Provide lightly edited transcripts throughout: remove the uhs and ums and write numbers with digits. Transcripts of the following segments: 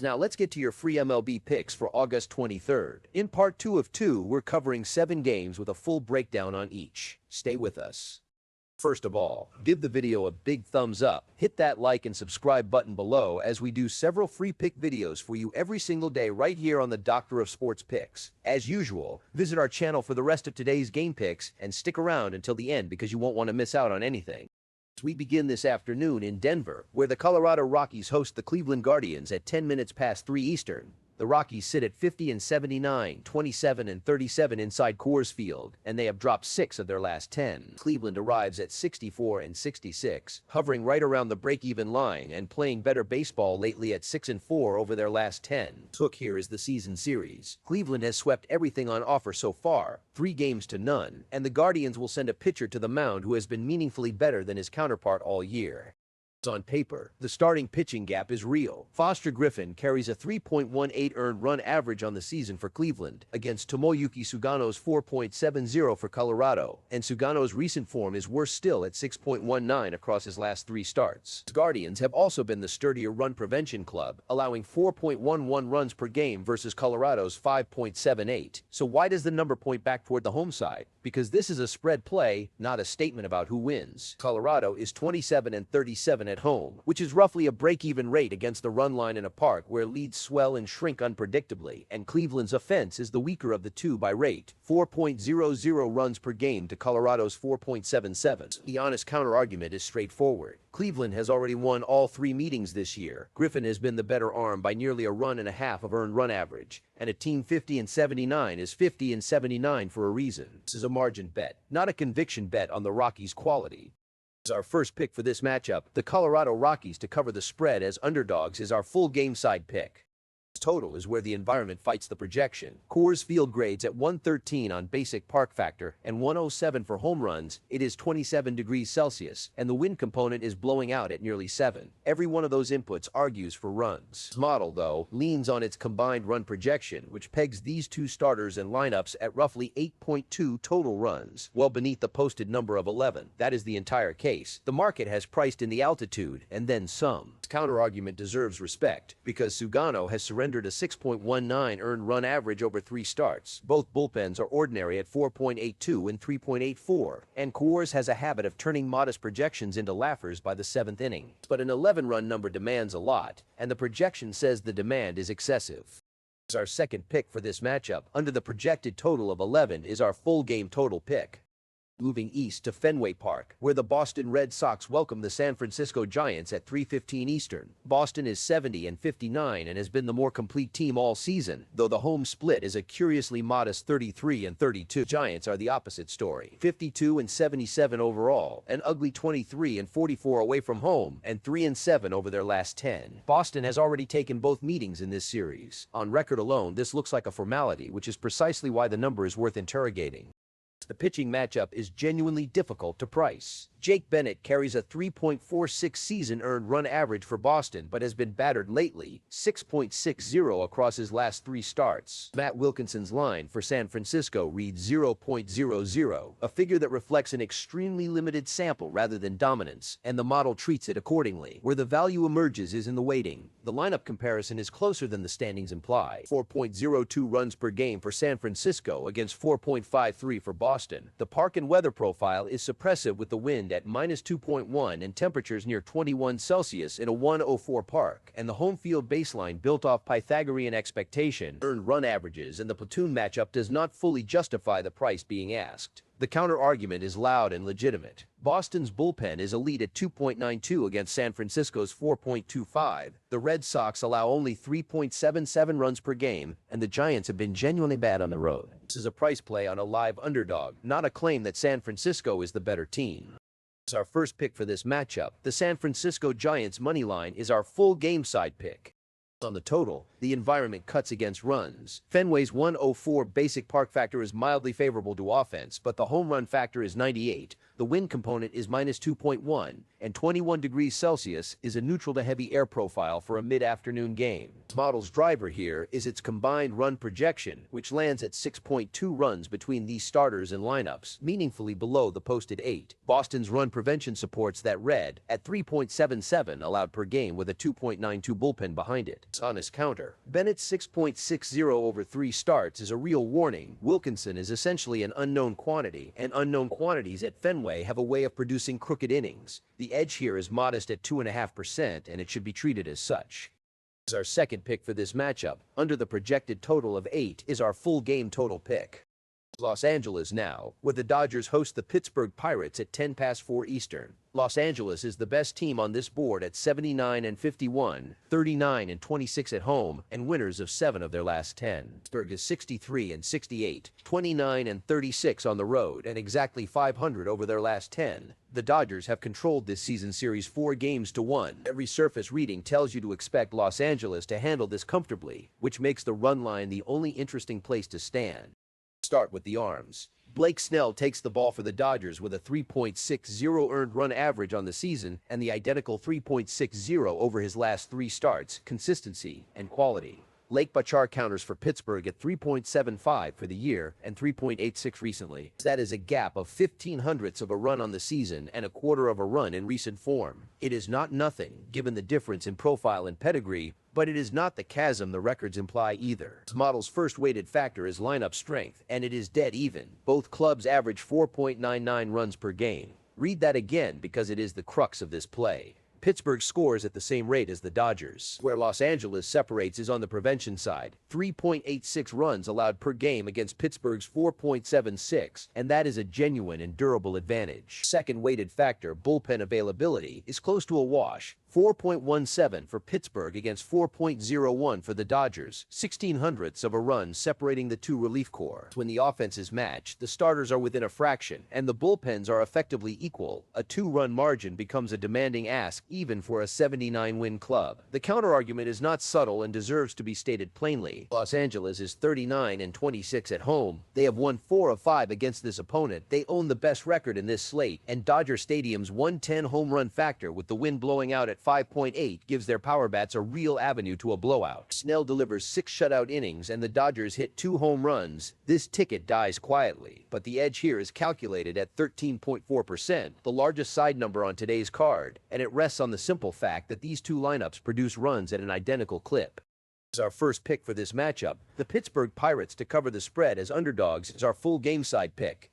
Now let's get to your free MLB picks for August 23rd. In part 2 of 2, we're covering 7 games with a full breakdown on each. Stay with us. First of all, give the video a big thumbs up, hit that like and subscribe button below as we do several free pick videos for you every single day right here on the Doctor of Sports Picks. As usual, visit our channel for the rest of today's game picks and stick around until the end because you won't want to miss out on anything. We begin this afternoon in Denver, where the Colorado Rockies host the Cleveland Guardians at 10 minutes past 3 Eastern. The Rockies sit at 50-79, 27-37 inside Coors Field, and they have dropped 6 of their last 10. Cleveland arrives at 64-66, hovering right around the break-even line and playing better baseball lately at 6-4 over their last 10. Hook here is the season series. Cleveland has swept everything on offer so far, 3 games to none, and the Guardians will send a pitcher to the mound who has been meaningfully better than his counterpart all year. On paper, the starting pitching gap is real. Foster Griffin carries a 3.18 earned run average on the season for Cleveland against Tomoyuki Sugano's 4.70 for Colorado, and Sugano's recent form is worse still at 6.19 across his last 3 starts. The Guardians have also been the sturdier run prevention club, allowing 4.11 runs per game versus Colorado's 5.78. So why does the number point back toward the home side? Because this is a spread play, not a statement about who wins. Colorado is 27-37 at home, which is roughly a break-even rate against the run line in a park where leads swell and shrink unpredictably, and Cleveland's offense is the weaker of the two by rate, 4.00 runs per game to Colorado's 4.77. The honest counter-argument is straightforward. Cleveland has already won all 3 meetings this year. Griffin has been the better arm by nearly a run and a half of earned run average, and a team 50-79 is 50-79 for a reason. This is a margin bet, not a conviction bet on the Rockies' quality. Our first pick for this matchup, the Colorado Rockies to cover the spread as underdogs, is our full game side pick. Total is where the environment fights the projection. Coors Field grades at 113 on basic park factor and 107 for home runs. It is 27 degrees Celsius, and the wind component is blowing out at nearly 7. Every one of those inputs argues for runs. This model, though, leans on its combined run projection, which pegs these 2 starters and lineups at roughly 8.2 total runs, well beneath the posted number of 11. That is the entire case. The market has priced in the altitude, and then some. This counter-argument deserves respect, because Sugano has surrendered a 6.19 earned run average over 3 starts. Both bullpens are ordinary at 4.82 and 3.84, and Coors has a habit of turning modest projections into laughers by the 7th inning. But an 11-run number demands a lot, and the projection says the demand is excessive. Our second pick for this matchup, under the projected total of 11, is our full game total pick. Moving east to Fenway Park, where the Boston Red Sox welcome the San Francisco Giants at 3:15 Eastern. Boston is 70-59 and has been the more complete team all season, though the home split is a curiously modest 33-32. Giants are the opposite story, 52-77 overall, an ugly 23-44 away from home, and 3-7 over their last 10. Boston has already taken both meetings in this series. On record alone, this looks like a formality, which is precisely why the number is worth interrogating. The pitching matchup is genuinely difficult to price. Jake Bennett carries a 3.46 season earned run average for Boston, but has been battered lately, 6.60 across his last 3 starts. Matt Wilkinson's line for San Francisco reads 0.00, a figure that reflects an extremely limited sample rather than dominance, and the model treats it accordingly. Where the value emerges is in the weighting. The lineup comparison is closer than the standings imply. 4.02 runs per game for San Francisco against 4.53 for Boston. The park and weather profile is suppressive with the wind at -2.1 and temperatures near 21 Celsius in a 104 park, and the home field baseline built off Pythagorean expectation, earned run averages, and the platoon matchup does not fully justify the price being asked. The counter-argument is loud and legitimate. Boston's bullpen is elite at 2.92 against San Francisco's 4.25. The Red Sox allow only 3.77 runs per game, and the Giants have been genuinely bad on the road. This is a price play on a live underdog, not a claim that San Francisco is the better team. Our first pick for this matchup, the San Francisco Giants money line, is our full game side pick. On the total, the environment cuts against runs. Fenway's 104 basic park factor is mildly favorable to offense, but the home run factor is 98. The wind component is -2.1, and 21 degrees Celsius is a neutral to heavy air profile for a mid-afternoon game. The model's driver here is its combined run projection, which lands at 6.2 runs between these starters and lineups, meaningfully below the posted 8. Boston's run prevention supports that red at 3.77 allowed per game with a 2.92 bullpen behind it. On his counter, Bennett's 6.60 over 3 starts is a real warning. Wilkinson is essentially an unknown quantity, and unknown quantities at Fenway have a way of producing crooked innings. The edge here is modest at 2.5%, and it should be treated as such. Our second pick for this matchup, under the projected total of 8, is our full game total pick. Los Angeles now, where the Dodgers host the Pittsburgh Pirates at 4 Eastern. Los Angeles is the best team on this board at 79-51, 39-26 at home, and winners of 7 of their last 10. Pittsburgh is 63-68, 29-36 on the road, and exactly 500 over their last 10. The Dodgers have controlled this season series 4-1. Every surface reading tells you to expect Los Angeles to handle this comfortably, which makes the run line the only interesting place to stand. Start with the arms. Blake Snell takes the ball for the Dodgers with a 3.60 earned run average on the season and the identical 3.60 over his last 3 starts, consistency and quality. Lake Bachar counters for Pittsburgh at 3.75 for the year and 3.86 recently. That is a gap of 0.15 of a run on the season and a quarter of a run in recent form. It is not nothing, given the difference in profile and pedigree, but it is not the chasm the records imply either. This model's first weighted factor is lineup strength, and it is dead even. Both clubs average 4.99 runs per game. Read that again because it is the crux of this play. Pittsburgh scores at the same rate as the Dodgers. Where Los Angeles separates is on the prevention side. 3.86 runs allowed per game against Pittsburgh's 4.76, and that is a genuine and durable advantage. Second weighted factor, bullpen availability, is close to a wash. 4.17 for Pittsburgh against 4.01 for the Dodgers, 0.16 of a run separating the two relief corps. When the offense is matched, the starters are within a fraction, and the bullpens are effectively equal. A 2-run margin becomes a demanding ask even for a 79-win club. The counterargument is not subtle and deserves to be stated plainly. Los Angeles is 39-26 at home. They have won 4 of 5 against this opponent. They own the best record in this slate, and Dodger Stadium's 110 home run factor with the wind blowing out at 5.8 gives their power bats a real avenue to a blowout. Snell delivers 6 shutout innings and the Dodgers hit 2 home runs. This ticket dies quietly, but the edge here is calculated at 13.4%, the largest side number on today's card, and it rests on the simple fact that these two lineups produce runs at an identical clip. As our first pick for this matchup, the Pittsburgh Pirates to cover the spread as underdogs is our full game side pick.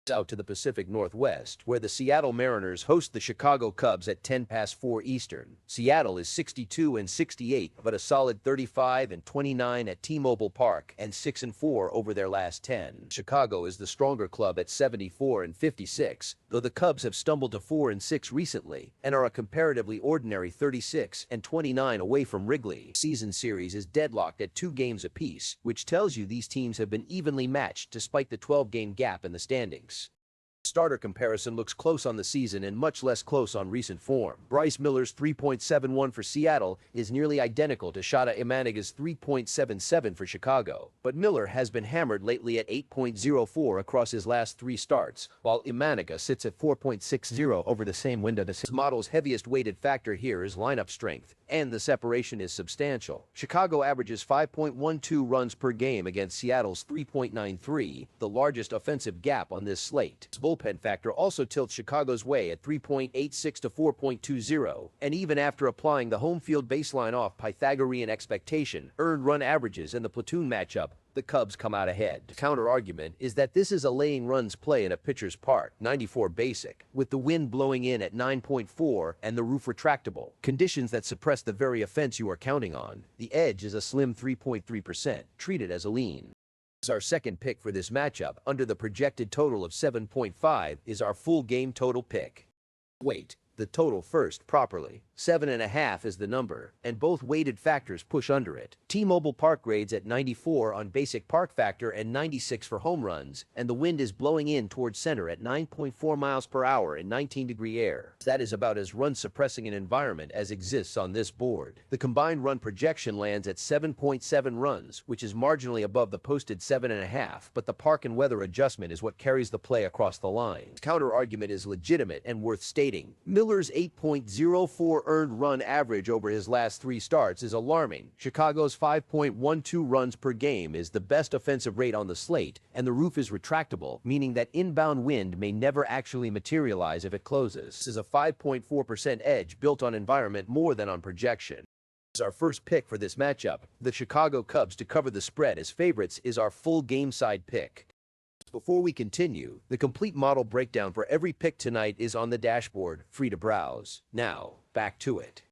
Out to the Pacific Northwest, where the Seattle Mariners host the Chicago Cubs at 4 Eastern. Seattle is 62-68, but a solid 35-29 at T-Mobile Park and 6-4 over their last 10. Chicago is the stronger club at 74-56, though the Cubs have stumbled to 4-6 recently and are a comparatively ordinary 36-29 away from Wrigley. Season series is deadlocked at 2 games apiece, which tells you these teams have been evenly matched despite the 12-game gap in the standings. Starter comparison looks close on the season and much less close on recent form. Bryce Miller's 3.71 for Seattle is nearly identical to Shota Imanaga's 3.77 for Chicago, but Miller has been hammered lately at 8.04 across his last 3 starts, while Imanaga sits at 4.60 over the same window. This model's heaviest weighted factor here is lineup strength, and the separation is substantial. Chicago averages 5.12 runs per game against Seattle's 3.93, the largest offensive gap on this slate. Bullpen factor also tilts Chicago's way at 3.86 to 4.20, and even after applying the home field baseline off Pythagorean expectation, earned run averages, and the platoon matchup, the Cubs come out ahead. The counter-argument is that this is a laying runs play in a pitcher's park, 94 basic, with the wind blowing in at 9.4 and the roof retractable, conditions that suppress the very offense you are counting on. The edge is a slim 3.3%, treated as a lean. Our second pick for this matchup, under the projected total of 7.5, is our full game total pick. Wait, the total first properly. 7.5 is the number, and both weighted factors push under it. T-Mobile Park grades at 94 on basic park factor and 96 for home runs, and the wind is blowing in towards center at 9.4 miles per hour in 19-degree air. That is about as run-suppressing an environment as exists on this board. The combined run projection lands at 7.7 runs, which is marginally above the posted 7.5, but the park and weather adjustment is what carries the play across the line. The counter-argument is legitimate and worth stating. Miller's 8.04 earned run average over his last 3 starts is alarming. Chicago's 5.12 runs per game is the best offensive rate on the slate, and the roof is retractable, meaning that inbound wind may never actually materialize if it closes. This is a 5.4% edge built on environment more than on projection. As our first pick for this matchup, the Chicago Cubs to cover the spread as favorites is our full game side pick. Before we continue, the complete model breakdown for every pick tonight is on the dashboard, free to browse. Now, back to it.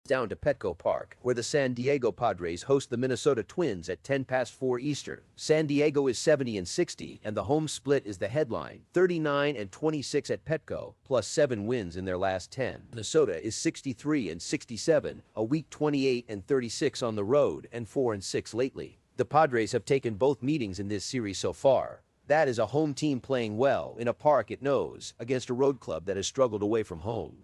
Down to Petco Park, where the San Diego Padres host the Minnesota Twins at 4 Eastern. San Diego is 70-60, and the home split is the headline, 39-26 at Petco, plus 7 wins in their last 10. Minnesota is 63-67, a week 28-36 on the road, and 4-6 lately. The Padres have taken both meetings in this series so far. That is a home team playing well in a park it knows, against a road club that has struggled away from home.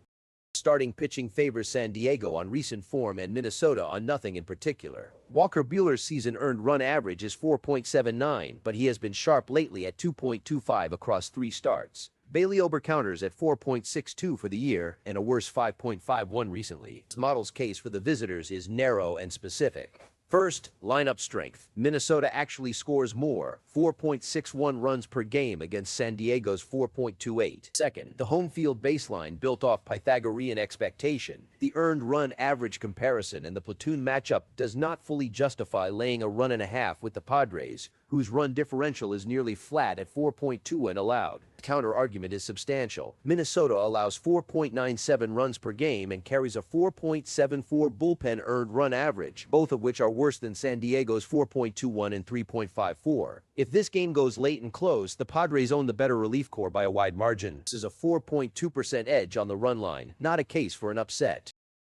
Starting pitching favors San Diego on recent form and Minnesota on nothing in particular. Walker Buehler's season earned run average is 4.79, but he has been sharp lately at 2.25 across 3 starts. Bailey Ober counters at 4.62 for the year and a worse 5.51 recently. This model's case for the visitors is narrow and specific. First, lineup strength. Minnesota actually scores more, 4.61 runs per game against San Diego's 4.28. Second, the home field baseline built off Pythagorean expectation. The earned run average comparison and the platoon matchup does not fully justify laying a run and a half with the Padres, whose run differential is nearly flat at 4.2 when allowed. The counter-argument is substantial. Minnesota allows 4.97 runs per game and carries a 4.74 bullpen earned run average, both of which are worse than San Diego's 4.21 and 3.54. If this game goes late and close, the Padres own the better relief corps by a wide margin. This is a 4.2% edge on the run line, not a case for an upset.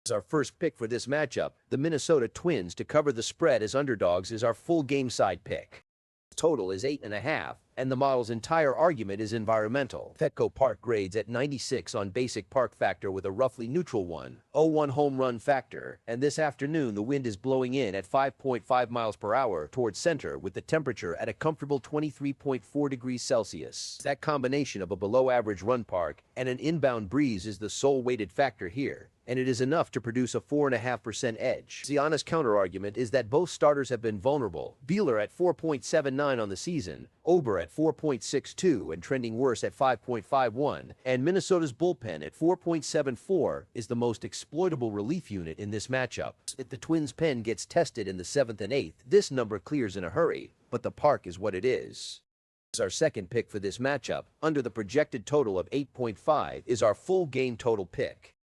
As our first pick for this matchup, the Minnesota Twins to cover the spread as underdogs is our full game side pick. Total is 8.5, and the model's entire argument is environmental. Petco Park grades at 96 on basic park factor with a roughly neutral 1.01 home run factor, and this afternoon the wind is blowing in at 5.5 miles per hour towards center with the temperature at a comfortable 23.4 degrees Celsius. That combination of a below-average run park and an inbound breeze is the sole weighted factor here, and it is enough to produce a 4.5% edge. The honest counterargument is that both starters have been vulnerable. Buehler at 4.79 on the season, Ober at 4.62 and trending worse at 5.51, and Minnesota's bullpen at 4.74 is the most exploitable relief unit in this matchup. If the Twins' pen gets tested in the 7th and 8th, this number clears in a hurry, but the park is what it is. Our second pick for this matchup, under the projected total of 8.5, is our full game total pick.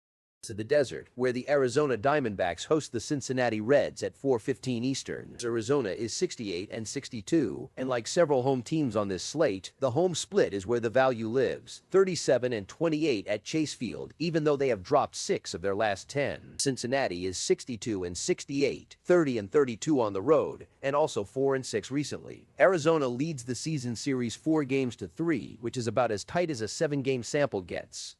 To the desert, where the Arizona Diamondbacks host the Cincinnati Reds at 4:15 Eastern. Arizona is 68-62, and like several home teams on this slate, the home split is where the value lives, 37-28 at Chase Field, even though they have dropped 6 of their last 10. Cincinnati is 62-68, 30-32 on the road, and also 4-6 recently. Arizona leads the season series 4-3, which is about as tight as a 7-game sample gets.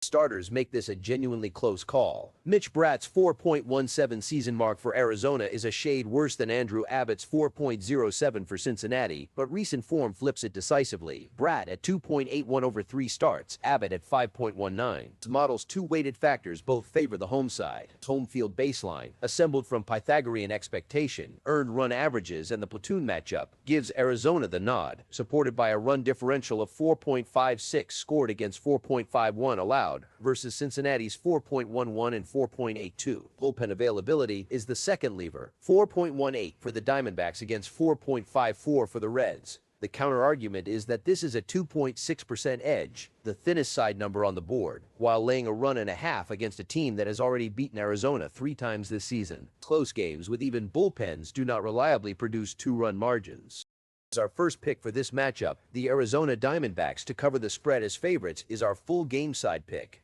Starters make this a genuinely close call. Mitch Bratt's 4.17 season mark for Arizona is a shade worse than Andrew Abbott's 4.07 for Cincinnati, but recent form flips it decisively. Bratt at 2.81 over 3 starts, Abbott at 5.19. The model's 2 weighted factors both favor the home side. Home field baseline, assembled from Pythagorean expectation, earned run averages, and the platoon matchup, gives Arizona the nod, supported by a run differential of 4.56 scored against 4.51 allowed, versus Cincinnati's 4.11 and 4.82. Bullpen availability is the second lever, 4.18 for the Diamondbacks against 4.54 for the Reds. The counter-argument is that this is a 2.6% edge, the thinnest side number on the board, while laying a run and a half against a team that has already beaten Arizona 3 times this season. Close games with even bullpens do not reliably produce 2-run margins. As our first pick for this matchup, the Arizona Diamondbacks to cover the spread as favorites is our full game side pick.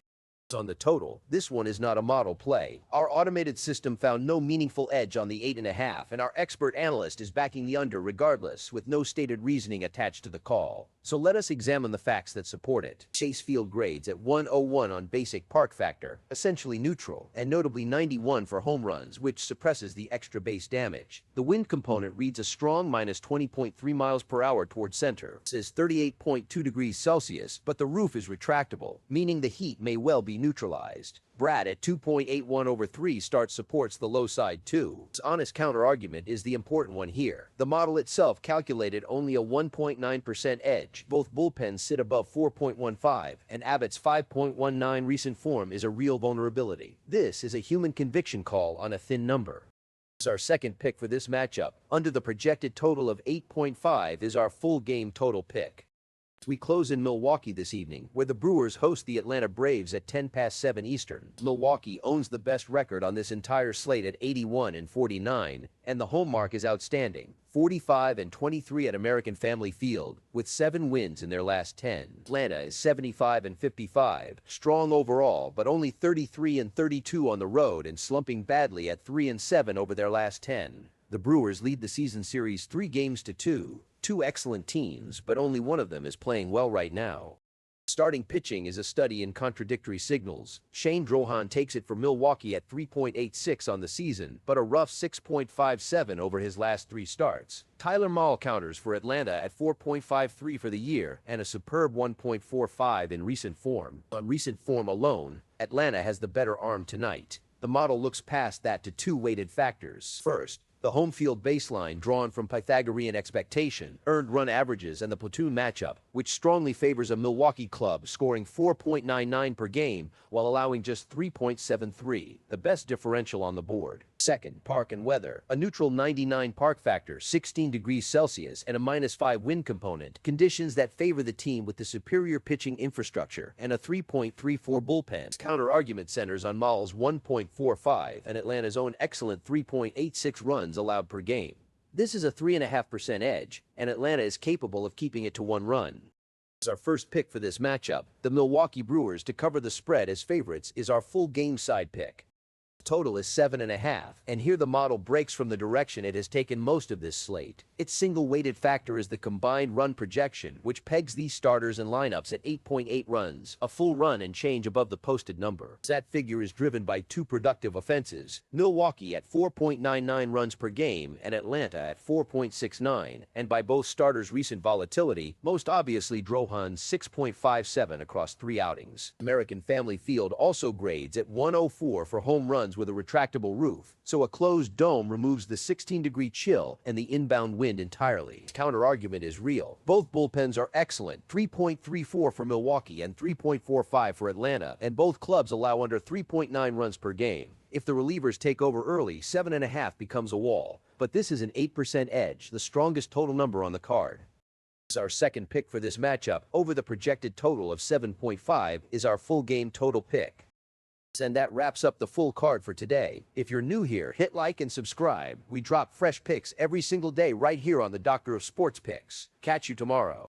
On the total, this one is not a model play. Our automated system found no meaningful edge on the 8.5, and our expert analyst is backing the under regardless, with no stated reasoning attached to the call. So let us examine the facts that support it. Chase Field grades at 101 on basic park factor, essentially neutral, and notably 91 for home runs, which suppresses the extra base damage. The wind component reads a strong minus 20.3 miles per hour towards center. It says 38.2 degrees Celsius, but the roof is retractable, meaning the heat may well be neutralized. Brad at 2.81 over 3 starts supports the low side too. Its honest counter-argument is the important one here. The model itself calculated only a 1.9% edge. Both bullpens sit above 4.15, and Abbott's 5.19 recent form is a real vulnerability. This is a human conviction call on a thin number. Our second pick for this matchup, under the projected total of 8.5, is our full game total pick. We close in Milwaukee this evening, where the Brewers host the Atlanta Braves at 7 Eastern. Milwaukee owns the best record on this entire slate at 81-49, and the home mark is outstanding, 45-23 at American Family Field, with 7 wins in their last 10. Atlanta is 75-55, strong overall, but only 33-32 on the road and slumping badly at 3-7 over their last 10. The Brewers lead the season series 3-2. Two excellent teams, but only one of them is playing well right now. Starting pitching is a study in contradictory signals. Shane Drohan takes it for Milwaukee at 3.86 on the season, but a rough 6.57 over his last 3 starts. Tyler Mahle counters for Atlanta at 4.53 for the year and a superb 1.45 in recent form. On recent form alone, Atlanta has the better arm tonight. The model looks past that to 2 weighted factors. First, the home field baseline drawn from Pythagorean expectation, earned run averages, and the platoon matchup, which strongly favors a Milwaukee club scoring 4.99 per game while allowing just 3.73, the best differential on the board. Second, park and weather. A neutral 99 park factor, 16 degrees Celsius, and a -5 wind component, conditions that favor the team with the superior pitching infrastructure and a 3.34 bullpen. Counter-argument centers on Mahle's 1.45 and Atlanta's own excellent 3.86 runs allowed per game. This is a 3.5% edge, and Atlanta is capable of keeping it to 1 run. As our first pick for this matchup, the Milwaukee Brewers to cover the spread as favorites is our full game side pick. Total is 7.5, and here the model breaks from the direction it has taken most of this slate. Its single weighted factor is the combined run projection, which pegs these starters and lineups at 8.8 runs, a full run and change above the posted number. That figure is driven by 2 productive offenses, Milwaukee at 4.99 runs per game and Atlanta at 4.69, and by both starters' recent volatility, most obviously Drohan's 6.57 across 3 outings. American Family Field also grades at 104 for home runs with a retractable roof, so a closed dome removes the 16-degree chill and the inbound wind entirely. Counter-argument is real. Both bullpens are excellent, 3.34 for Milwaukee and 3.45 for Atlanta, and both clubs allow under 3.9 runs per game. If the relievers take over early, 7.5 becomes a wall, but this is an 8% edge, the strongest total number on the card. Our second pick for this matchup, over the projected total of 7.5, is our full game total pick. And that wraps up the full card for today. If you're new here, hit like and subscribe. We drop fresh picks every single day right here on the Doctor of Sports Picks. Catch you tomorrow.